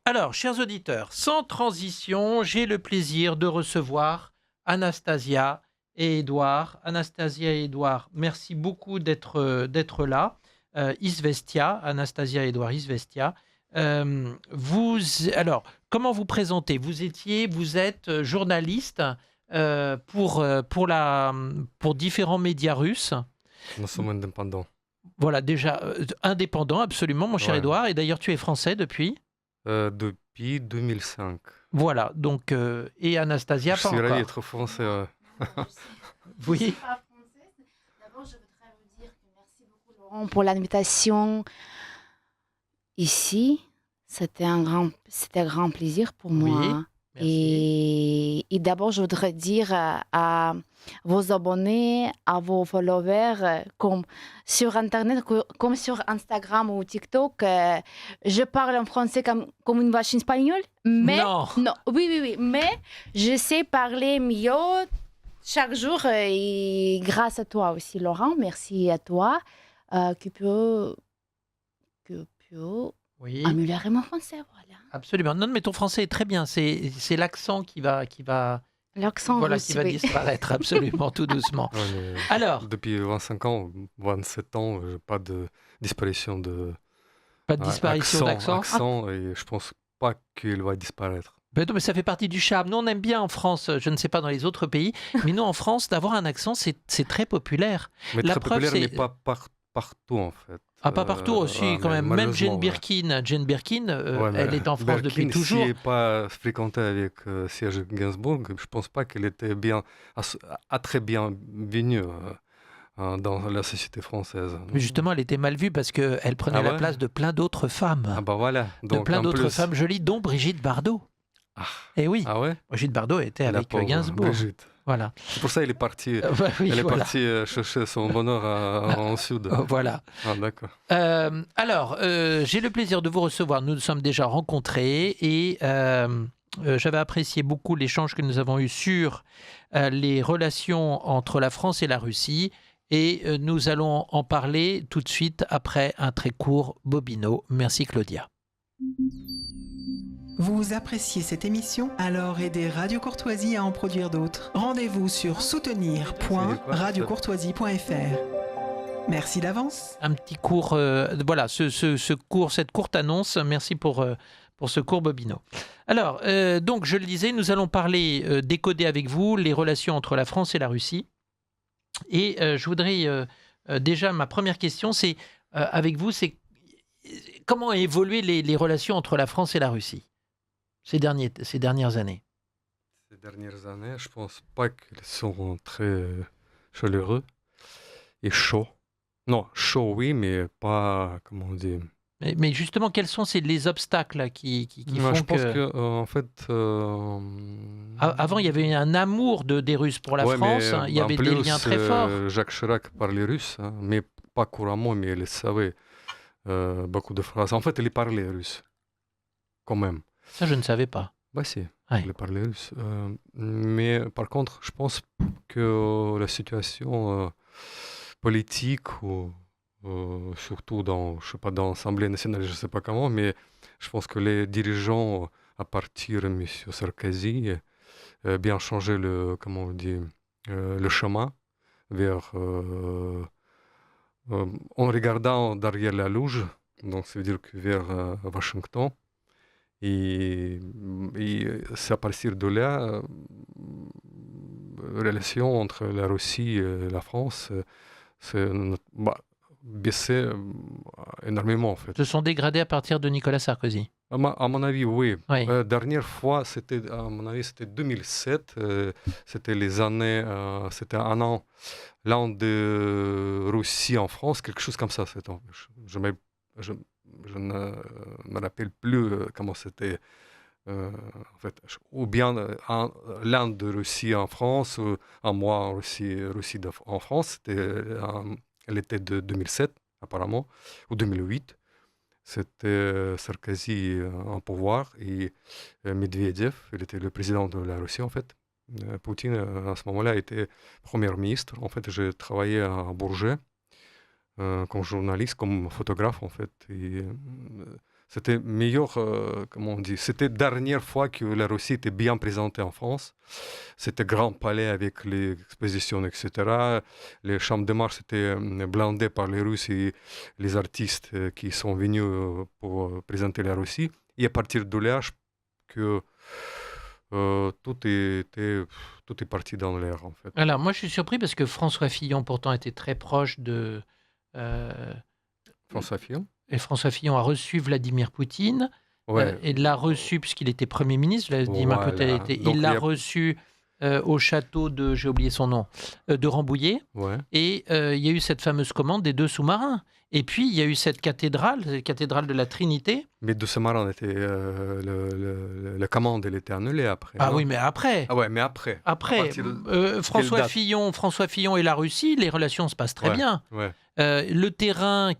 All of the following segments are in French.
Alors, chers auditeurs, sans transition, j'ai le plaisir de recevoir Anastasia et Édouard. Anastasia et Édouard, merci beaucoup d'être là. Izvestia, Anastasia et Édouard Izvestia. Alors, comment vous présentez? Vous êtes journaliste pour différents médias russes. Nous sommes indépendants. Voilà, déjà indépendant, absolument, mon cher Ouais. Édouard. Et d'ailleurs, tu es français depuis? Depuis 2005. Voilà, donc, et Anastasia, Je pas suis ravi encore. d'être français. Ouais. Je ne suis Oui, pas française. D'abord, je voudrais vous dire que merci beaucoup, Laurent, pour l'invitation ici. C'était un grand plaisir pour oui, moi. merci. Et d'abord, je voudrais dire à vos abonnés, à vos followers, comme sur Internet, comme sur Instagram ou TikTok, je parle en français comme une vache espagnole. Mais, Non, oui, mais je sais parler mieux chaque jour et grâce à toi aussi, Laurent. Merci à toi qui peut oui, améliorer mon français, voilà. absolument. Non, mais ton français est très bien. C'est l'accent qui va, L'accent voilà, russe, qui va oui. disparaître absolument tout doucement. Ouais, mais Alors, depuis 25 ans, 27 ans, j'ai pas de disparition de pas de disparition d'accent. accent et je pense pas qu'il va disparaître. Ben non, mais ça fait partie du charme. Nous, on aime bien en France, je ne sais pas dans les autres pays, mais nous, en France, d'avoir un accent, c'est très populaire. Mais La très preuve, populaire, mais c'est... pas partout en fait. Ah, pas partout aussi, quand même. Même Jane Malheureusement, Birkin, ouais, mais elle est en France depuis Berkin, toujours. si n'est pas fréquenté avec Serge Gainsbourg, je pense pas qu'elle était bien, très bienvenue dans la société française. Mais justement, elle était mal vue parce qu'elle prenait Ah la ouais? place de plein d'autres femmes. Ah bah voilà, De donc plein en d'autres plus. femmes jolies, dont Brigitte Bardot. Ah, Eh oui, ah ouais? Brigitte Bardot était La avec pauvre Gainsbourg. Brigitte. Voilà. C'est pour ça qu'elle est partie, Bah oui, elle est voilà. partie chercher son bonheur en sud. Voilà. Ah d'accord. Alors, j'ai le plaisir de vous recevoir. Nous nous sommes déjà rencontrés et j'avais apprécié beaucoup l'échange que nous avons eu sur les relations entre la France et la Russie. Et nous allons en parler tout de suite après un très court bobino. Merci Claudia. Vous appréciez cette émission? Alors aidez Radio Courtoisie à en produire d'autres. Rendez-vous sur soutenir.radiocourtoisie.fr. Merci d'avance. Un petit court, voilà, cette courte annonce. Merci pour ce court bobino. Alors, donc, je le disais, nous allons parler, décoder avec vous les relations entre la France et la Russie. Et je voudrais déjà, ma première question, c'est avec vous, c'est comment ont évolué les relations entre la France et la Russie ces dernières années? Ces dernières années, je pense pas qu'ils sont très chaleureux et chauds. Non, chaud oui, mais pas, comment on dit. Mais justement, quels sont les obstacles qui Moi, font je pense que... que en fait. Avant, il y avait un amour des Russes pour la Ouais, France, mais hein, il y en avait des plus, liens très forts. Jacques Chirac parlait russe, hein, mais pas couramment, mais il savait beaucoup de phrases. En fait, il parlait russe, quand même. Ça, je ne savais pas. Bah si, Ouais. il parlait russe. Mais par contre, je pense que la situation politique, ou surtout je sais pas, dans l'Assemblée nationale, je sais pas comment, mais je pense que les dirigeants, à partir de M. Sarkozy, bien changé comment on dit, le chemin vers, en regardant derrière la louge, donc ça veut dire que vers Washington. Et c'est à partir de là, relation entre la Russie et la France, c'est baissé énormément en fait. Se sont dégradés à partir de Nicolas Sarkozy. À mon avis, oui. Oui. Dernière fois, à mon avis, c'était 2007. C'était les années, c'était l'an de Russie en France, quelque chose comme ça. Je ne me rappelle plus comment c'était. En fait, ou bien l'an de Russie en France, ou un mois en Russie en France. C'était l'été de 2007, apparemment, ou 2008. C'était Sarkozy en pouvoir et Medvedev, il était le président de la Russie en fait. Poutine, à ce moment-là, était premier ministre. En fait, j'ai travaillé à Bourget comme journaliste, comme photographe en fait. Et c'était meilleur, comment on dit, c'était la dernière fois que la Russie était bien présentée en France. C'était grand palais avec les expositions, etc. Les chambres de marche étaient blindées par les Russes et les artistes qui sont venus pour présenter la Russie. Et à partir de là, que tout est parti dans l'air, en fait. Alors, moi, je suis surpris parce que François Fillon, pourtant, était très proche de... François Fillon. Et François Fillon a reçu Vladimir Poutine. Ouais. Et l'a reçu, puisqu'il était Premier ministre, Vladimir Voilà. Poutine Donc, il l'a reçu au château de, j'ai oublié son nom, de Rambouillet. Ouais. Et il y a eu cette fameuse commande des 2 sous-marins. Et puis, il y a eu cette cathédrale de la Trinité. Mais de ce marin, la commande, elle était annulée après. Ah non? oui, mais après. Ah ouais, mais après. Après, À partir de François date Fillon et la Russie, les relations se passent très Ouais, bien. ouais. Le terrain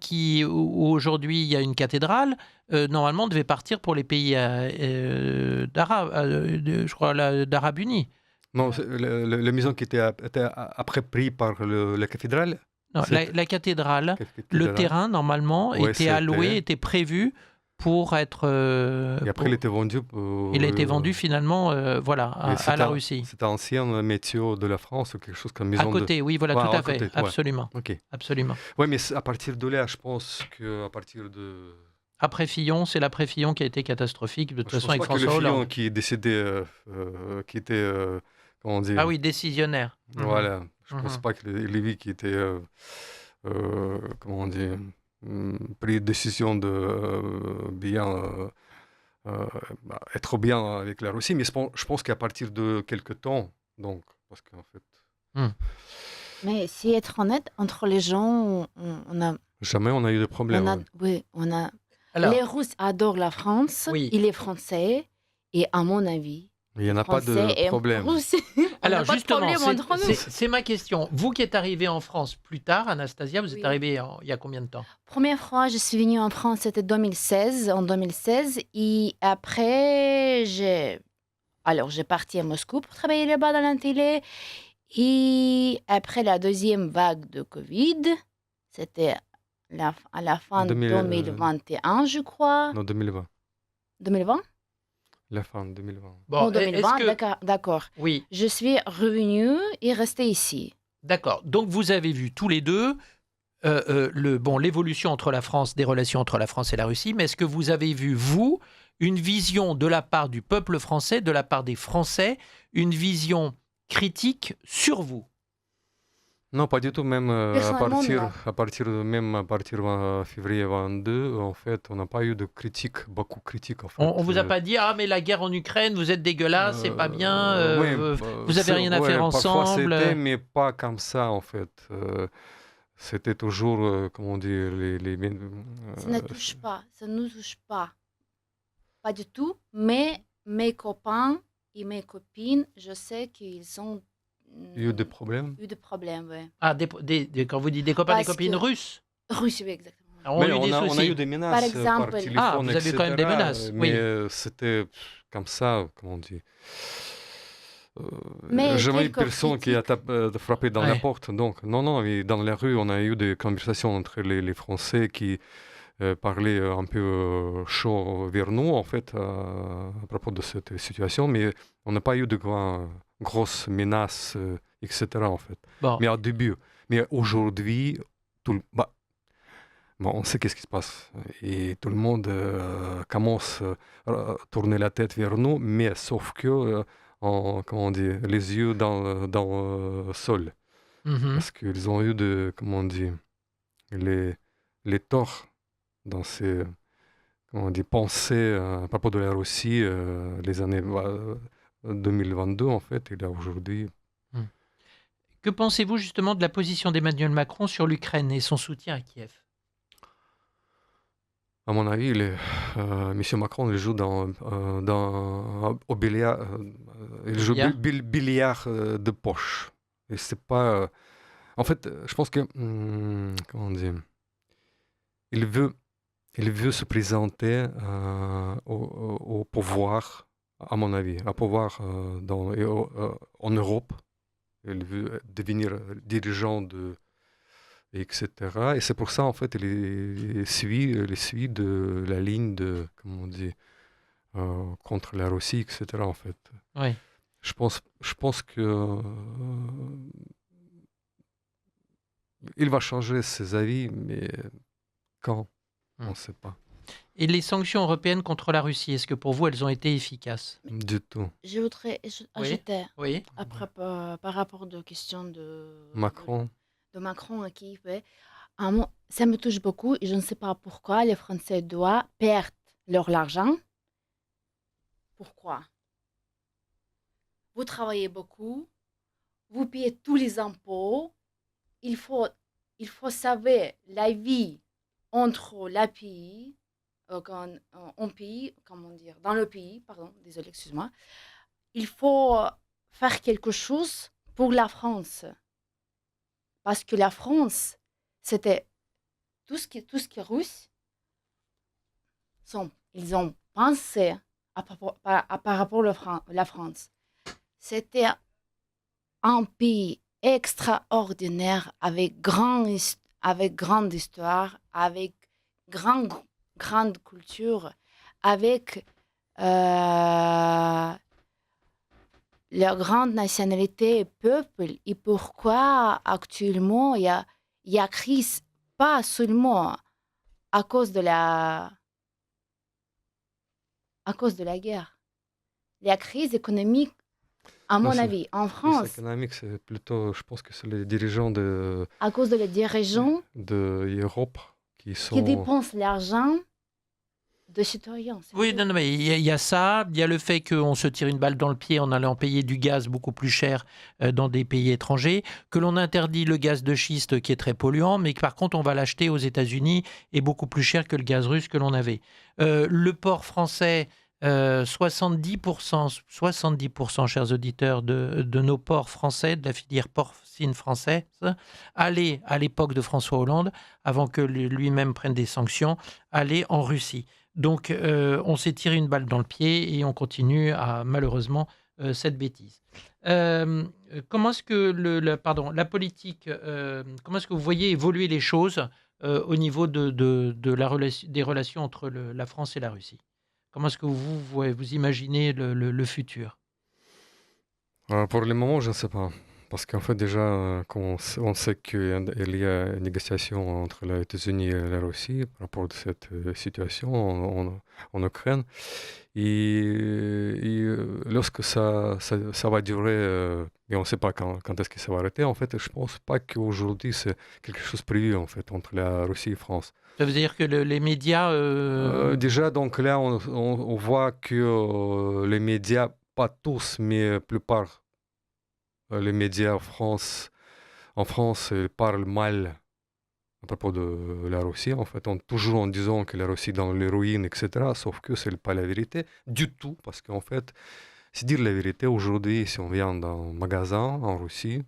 où aujourd'hui il y a une cathédrale, normalement devait partir pour les pays d'Arabes, je crois, d'Arabes Unis. Non, la maison qui était après prise par la cathédrale. Non, la cathédrale, le terrain normalement Ouais, était alloué, était prévu pour être. Et après, il était vendu. Il a été vendu finalement, voilà, à la Russie. C'était ancien métier de la France ou quelque chose comme maison À côté, oui, voilà, Ouais, tout à à fait, côté, ouais. absolument, Ok. absolument. Ouais, mais à partir de là, je pense qu'à partir de. Après Fillon, c'est l'après Fillon qui a été catastrophique, de toute Je façon pense avec pas que le François Fillon Hollande. qui est décédé, qui était, comment dire. Ah oui, décisionnaire. Voilà. Je pense Mhm. pas que Lévy qui était, comment on dit, pris décision de bien être bien avec la Russie, mais je pense qu'à partir de quelques temps, donc, parce qu'en fait, Mais si être honnête, entre les gens, on a, jamais on a eu de problème. on a. Alors, Les Russes adorent la France, Oui. et les Français, et à mon avis, Il n'y en a pas Français de et problème. Russes, on n'a alors pas de justement, problème entre nous. c'est ma question. Vous qui êtes arrivée en France plus tard, Anastasia, vous êtes Oui. arrivée il y a combien de temps? Première fois, je suis venue en France, c'était en 2016. Et après, j'ai parti à Moscou pour travailler là-bas dans la télé. Et après la deuxième vague de Covid, c'était à la fin de 2021, je crois. Non, 2020. 2020? La fin de 2020. Bon, En 2020, est-ce que... d'accord. Oui, Je suis revenue et restée ici. d'accord. Donc vous avez vu tous les deux l'évolution entre la France, des relations entre la France et la Russie, mais est-ce que vous avez vu, vous, une vision de la part du peuple français, de la part des Français, une vision critique sur vous? Non, pas du tout. Même Personnellement, non. à partir de février 22, en fait, on n'a pas eu de critique, beaucoup de critiques. En fait. On vous a pas dit, ah mais la guerre en Ukraine, vous êtes dégueulasse, c'est pas bien, oui, vous avez rien à faire parfois ensemble. c'était, mais pas comme ça, en fait. C'était toujours, comment dire, Ça ne touche pas, ça ne nous touche pas. Pas du tout, mais mes copains et mes copines, je sais qu'ils ont eu des problèmes. eu des problèmes, ouais. Ah, quand vous dites des copains, des Parce copines que- russes, Russes, oui, exactement. ont Mais eu des on a soucis. eu des menaces Par exemple, par téléphone, Ah, vous avez quand même des etc., menaces, mais oui. c'était comme ça, comment on dit. Mais Jamais eu quelques personne qui a frappé dans la Ouais. porte. Donc, non, mais dans la rue, on a eu des conversations entre les Français qui parlaient un peu chaud vers nous, en fait, à propos de cette situation, mais on n'a pas eu de grosses menaces, etc., en fait. Bon, Mais au début. Mais aujourd'hui, on sait qu'est-ce qui se passe. Et tout le monde commence à tourner la tête vers nous, mais sauf que, comment on dit, les yeux dans le sol. mhm. Parce qu'ils ont eu comment on dit, les torts dans ces, comment on dit, pensées à propos de la Russie, les années 2022, en fait, et là, aujourd'hui. Que pensez-vous justement de la position d'Emmanuel Macron sur l'Ukraine et son soutien à Kiev? À mon avis, M. Macron, il joue au billard, il joue Billard billard de poche. Et c'est pas. En fait, je pense que, comment dire, il veut se présenter au pouvoir, à mon avis, au pouvoir en Europe. Il veut devenir dirigeant etc. Et c'est pour ça, en fait, il suit de la ligne de, comment on dit, contre la Russie, etc. En fait. Oui. Je pense que il va changer ses avis, mais quand? On ne sait pas Et les sanctions européennes contre la Russie, est-ce que pour vous, elles ont été efficaces? du tout. Je voudrais ajouter, Oui. par rapport aux questions Macron, de Macron qui fait, ça me touche beaucoup et je ne sais pas pourquoi les Français doivent perdre leur argent. Pourquoi? Vous travaillez beaucoup, vous payez tous les impôts, il faut savoir la vie entre la pays, en pays, comment dire, dans le pays, pardon, désolé, excuse-moi. Il faut faire quelque chose pour la France. Parce que la France, c'était tout ce qui est russe, ils ont pensé par rapport à la France. C'était un pays extraordinaire avec grande histoire, avec grande culture, avec la grande nationalité et peuple. Et pourquoi actuellement il y a crise, pas seulement à cause de la guerre. La crise économique, à mon avis, en France, crise économique, c'est plutôt, je pense que c'est les dirigeants à cause de les dirigeants d'Europe qui qui dépensent l'argent de citoyens. Oui, non, mais il y a ça, il y a le fait qu'on se tire une balle dans le pied en allant payer du gaz beaucoup plus cher dans des pays étrangers, que l'on interdit le gaz de schiste qui est très polluant, mais que par contre on va l'acheter aux États-Unis et beaucoup plus cher que le gaz russe que l'on avait. Le port français, 70%, chers auditeurs, de nos ports français, de la filière porcine française, allaient à l'époque de François Hollande, avant que lui-même prenne des sanctions, allaient en Russie. Donc, on s'est tiré une balle dans le pied et on continue à, malheureusement, cette bêtise. Comment est-ce que la politique, comment est-ce que vous voyez évoluer les choses au niveau des relations entre la France et la Russie? Comment est-ce que vous imaginez le futur? Pour le moment, je ne sais pas. Parce qu'en fait, déjà, quand on sait qu'il y a une négociation entre les États-Unis et la Russie par rapport à cette situation en Ukraine. Et lorsque ça va durer, et on ne sait pas quand est-ce que ça va arrêter, en fait, je ne pense pas qu'aujourd'hui, c'est quelque chose prévu, en fait, entre la Russie et la France. Ça veut dire que les médias... Déjà, donc là, on voit que les médias, pas tous, mais la plupart, les médias en France parlent mal à propos de la Russie, en fait, toujours en disant que la Russie est dans les ruines, etc. Sauf que ce n'est pas la vérité du tout, parce qu'en fait, c'est dire la vérité, aujourd'hui, si on vient dans un magasin en Russie,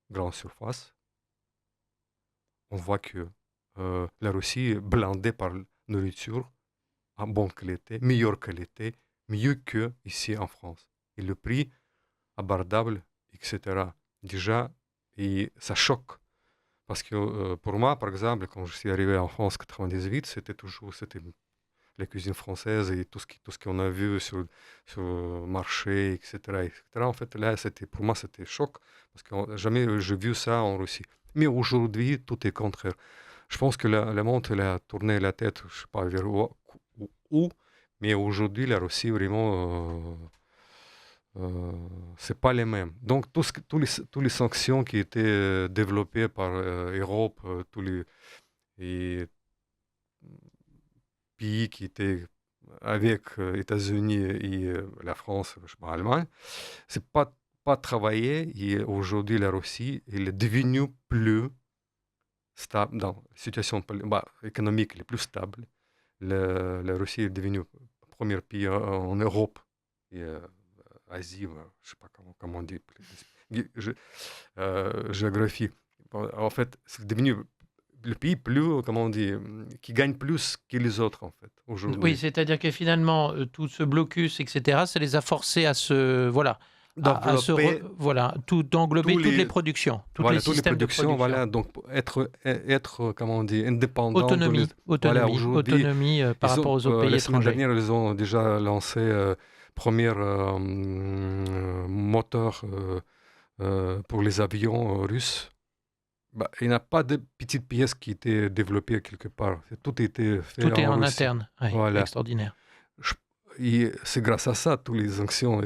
grande surface, on voit que la Russie est blindée par nourriture en bonne qualité, meilleure qualité, mieux qu'ici en France. Et le prix abordable, etc. Déjà, et ça choque. Parce que pour moi, par exemple, quand je suis arrivé en France en 98, c'était la cuisine française et tout ce qu'on a vu sur le marché, etc., etc. En fait, là, pour moi, c'était choc. Parce que jamais j'ai vu ça en Russie. Mais aujourd'hui, tout est contraire. Je pense que le monde, elle a tourné la tête, je ne sais pas vers où, mais aujourd'hui, la Russie, vraiment, c'est pas les mêmes. Donc, tous les sanctions qui étaient développées par l'Europe, tous les pays qui étaient avec États-Unis et la France, je sais pas, l'Allemagne, c'est pas travaillé. Et aujourd'hui, la Russie, elle est devenue plus stable, dans la situation économique la plus stable. La Russie est devenue le premier pays en Europe et Asie, je ne sais pas comment on dit, géographie. En fait, c'est devenu le pays plus, comment on dit, qui gagne plus que les autres, en fait, aujourd'hui. Oui, c'est-à-dire que finalement, tout ce blocus, etc., ça les a forcés développer d'englober tous toutes les les- productions, tous voilà, les toutes les systèmes de productions, production. voilà, donc être comment on dit, indépendant. Autonomie, Voilà, aujourd'hui, autonomie par ils ont, rapport aux autres pays la semaine étrangers. dernière, ils ont déjà lancé premier moteur pour les avions russes. Bah, il n'y a pas de petites pièces qui étaient développées quelque part. Tout était fait Tout est en Russie. interne. Ouais, Voilà. extraordinaire. Et c'est grâce à ça, tous les sanctions,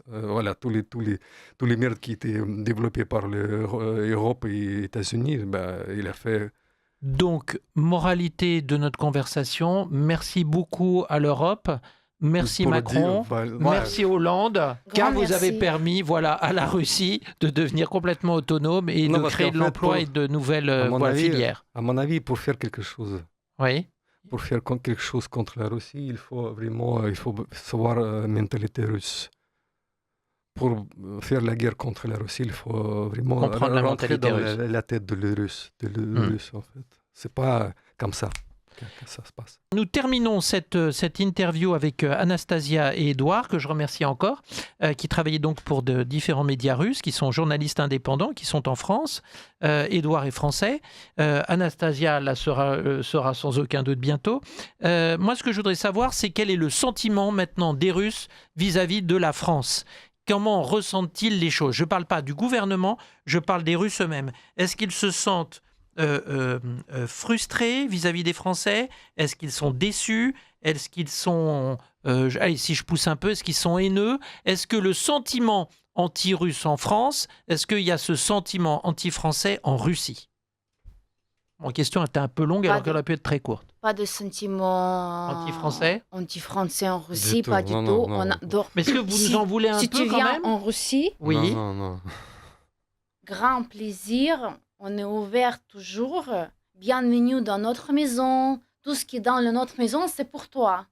voilà, tous les merdes qui étaient développés par l'Europe et les États-Unis, bah, il a fait. Donc, moralité de notre conversation, merci beaucoup à l'Europe, merci pour Macron, dire, voilà, merci Hollande, car vous avez merci. permis à la Russie de devenir complètement autonome et Non, de parce créer qu'en de fait, l'emploi et de nouvelles à mon avis, filières. À mon avis, pour faire quelque chose, Oui, quelque chose contre la Russie, il faut vraiment savoir mentalité russe. Pour faire la guerre contre la Russie, il faut vraiment Comprendre la rentrer mentalité dans russe. la tête de les Russes, Russes, en fait. C'est pas comme ça que ça se passe. nous terminons cette interview avec Anastasia et Édouard, que je remercie encore, qui travaillaient donc pour de différents médias russes, qui sont journalistes indépendants, qui sont en France. Édouard est français. Anastasia sera sans aucun doute bientôt. Moi, ce que je voudrais savoir, c'est quel est le sentiment maintenant des Russes vis-à-vis de la France. Comment ressentent-ils les choses? Je ne parle pas du gouvernement, je parle des Russes eux-mêmes. Est-ce qu'ils se sentent frustrés vis-à-vis des Français? Est-ce qu'ils sont déçus? Est-ce qu'ils sont, allez, si je pousse un peu, est-ce qu'ils sont haineux? Est-ce que le sentiment anti-russe en France, est-ce qu'il y a ce sentiment anti-français en Russie? Mon question était un peu longue alors qu'elle aurait pu être très courte. Pas de sentiment Anti-français? Anti-français en Russie, tout, pas du non, tout. non, non. Mais est-ce que vous nous en voulez un si peu tu quand viens même? en Russie, Oui. Non. grand plaisir, on est ouvert toujours. Bienvenue dans notre maison. Tout ce qui est dans notre maison, c'est pour toi.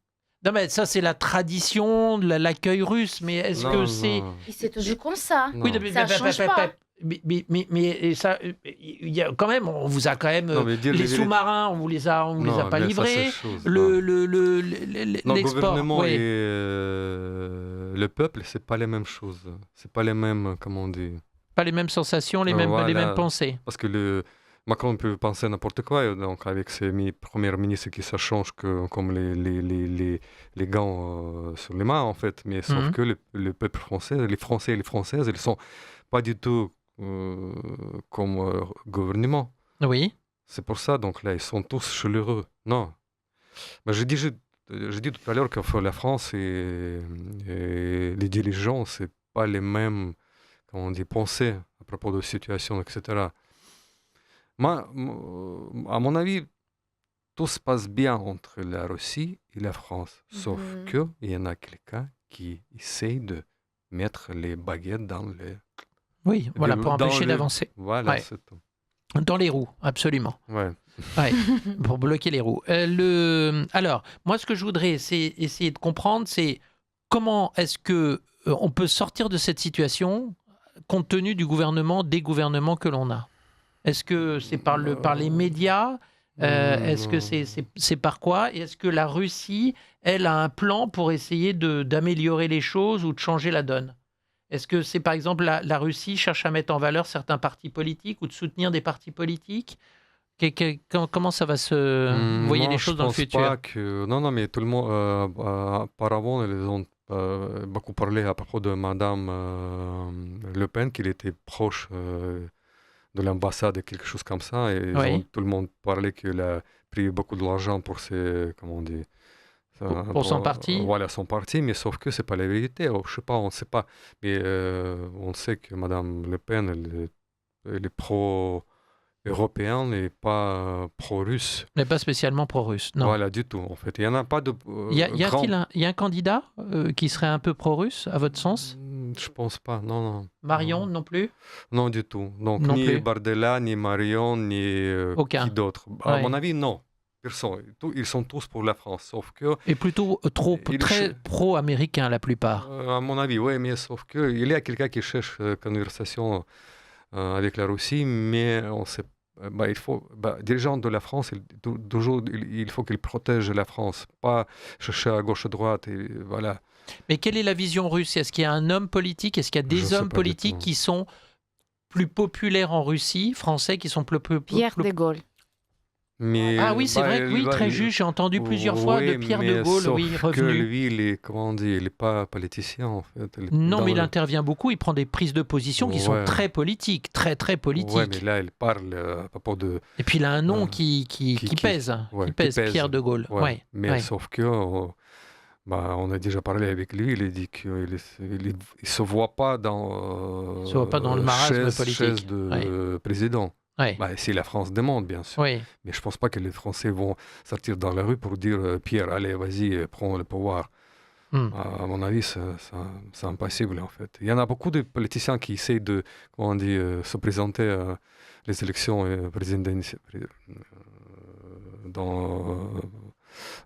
Non mais ça c'est la tradition, l'accueil russe, mais est-ce que c'est... Et c'est toujours comme ça. Non. Oui, Ça change pas. Mais ça, il y a quand même, on vous a quand même Non, mais dire les les vérités- sous-marins, on vous les a pas mais ça, livrés. c'est chose, Le non, le l'export, gouvernement oui. et le peuple, c'est pas les mêmes choses. C'est pas les mêmes, comment on dit. Pas les mêmes sensations, les Voilà. mêmes pensées. Parce que Macron peut penser n'importe quoi, et donc avec ses premiers ministres qui ça change comme les gants sur les mains en fait. Mais sauf Mhm. que le peuple français, les Français et les Françaises, ils sont pas du tout comme gouvernement. Oui. C'est pour ça, donc là, ils sont tous chaleureux. Non. Mais j'ai dit tout à l'heure que la France et les dirigeants, c'est pas les mêmes, comment on dit, pensées à propos de la situation, etc. Moi, à mon avis, tout se passe bien entre la Russie et la France. Sauf Mhm. qu'il y en a quelqu'un qui essaye de mettre les baguettes dans les... Oui, voilà, pour dans empêcher le- d'avancer. Voilà, Ouais. c'est tout. Dans les roues, absolument. Ouais. Ouais, pour bloquer les roues. Alors, moi, ce que je voudrais, c'est essayer de comprendre, c'est comment est-ce que on peut sortir de cette situation compte tenu du gouvernement, des gouvernements que l'on a. Est-ce que c'est par les médias? Est-ce que c'est par quoi? Et est-ce que la Russie, elle, a un plan pour essayer d'améliorer les choses ou de changer la donne? Est-ce que c'est, par exemple, la Russie cherche à mettre en valeur certains partis politiques ou de soutenir des partis politiques? Comment ça va se... Vous voyez Non, les je choses dans le pense futur? pas que... Non, mais tout le monde, auparavant, ils ont beaucoup parlé à propos de Madame Le Pen, qu'il était proche de l'ambassade et quelque chose comme ça. Et Oui. tout le monde parlait qu'il a pris beaucoup de l'argent pour ses... Comment on dit? Pour son parti? Voilà, son parti, mais sauf que c'est pas la vérité. Je sais pas, on ne sait pas. Mais on sait que Madame Le Pen, elle est pro-européenne et pas pro-russe. Mais pas spécialement pro-russe, non. Voilà, du tout, en fait. Il n'y en a pas de Y grand... a-t-il un candidat qui serait un peu pro-russe, à votre sens? Je pense pas, non. Marion, non plus? Non, du tout. Donc, Non ni plus. Bardella, ni Marion, ni Aucun. qui d'autre. À Ouais. mon avis, non. Personne. Ils sont tous pour la France, sauf que... Et plutôt Il très ch- pro-américain, la plupart. À mon avis, oui, mais sauf qu'il y a quelqu'un qui cherche conversation avec la Russie, mais on sait, il faut, dirigeant de la France, toujours, il faut qu'il protège la France, pas chercher à gauche à droite, et voilà. Mais quelle est la vision russe? Est-ce qu'il y a un homme politique? Est-ce qu'il y a Je des sais hommes pas du politiques tout. qui sont plus populaires en Russie, français, qui sont Pierre de Gaulle. Mais, Ah oui, c'est vrai que oui, très juste. J'ai entendu plusieurs fois de Pierre de Gaulle, sauf oui, que revenu. lui, il est, comment on dit, il n'est pas politicien en fait. Non, Dans mais il le- intervient beaucoup, il prend des prises de position qui sont Ouais. très politiques, très politiques. Ouais, mais là, il parle à propos de. Et puis il a un nom Euh, qui pèse, ouais, qui qui pèse, pèse. Pierre de Gaulle. Ouais. Ouais, Mais ouais. sauf que, on a déjà parlé avec lui, il a dit qu'il il se voit pas dans. Il se voit pas dans le marasme politique. Chaise de président. Ouais. Bah, c'est la France demande, bien sûr. Oui. Mais je pense pas que les Français vont sortir dans la rue pour dire Pierre, allez, vas-y, prends le pouvoir. Hmm. À mon avis, c'est impossible en fait. Il y en a beaucoup de politiciens qui essayent de, comment on dit, se présenter à les élections présidentielles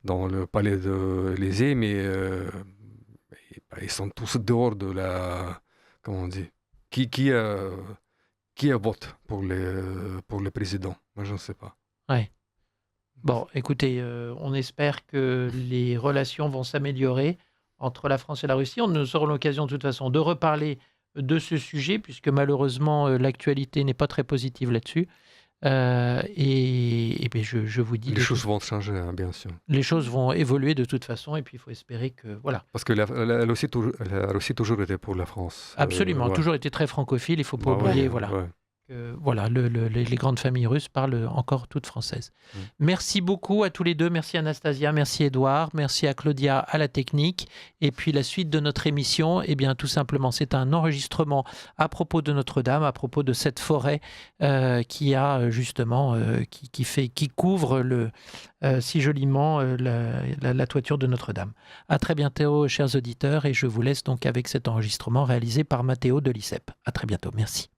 dans le palais de l'Élysée, mais ils sont tous dehors de la, comment on dit, qui vote pour les présidents? Moi, je ne sais pas. Bon, écoutez, on espère que les relations vont s'améliorer entre la France et la Russie. Nous aurons l'occasion de toute façon de reparler de ce sujet, puisque malheureusement, l'actualité n'est pas très positive là-dessus. Et bien, je vous dis... Les choses vont changer, hein, bien sûr. Les choses vont évoluer de toute façon, et puis il faut espérer que... Voilà. Parce que la Russie toujours été pour la France. Absolument, ouais. toujours été très francophile, il ne faut pas Bah oublier, ouais, voilà. ouais. Voilà, les grandes familles russes parlent encore toutes françaises. Mm. Merci beaucoup à tous les deux. Merci Anastasia, merci Édouard, merci à Claudia à la technique. Et puis la suite de notre émission, eh bien tout simplement, c'est un enregistrement à propos de Notre-Dame, à propos de cette forêt qui a justement, qui couvre si joliment la toiture de Notre-Dame. À très bientôt, chers auditeurs, et je vous laisse donc avec cet enregistrement réalisé par Mathéo de l'ICEP. À très bientôt, merci.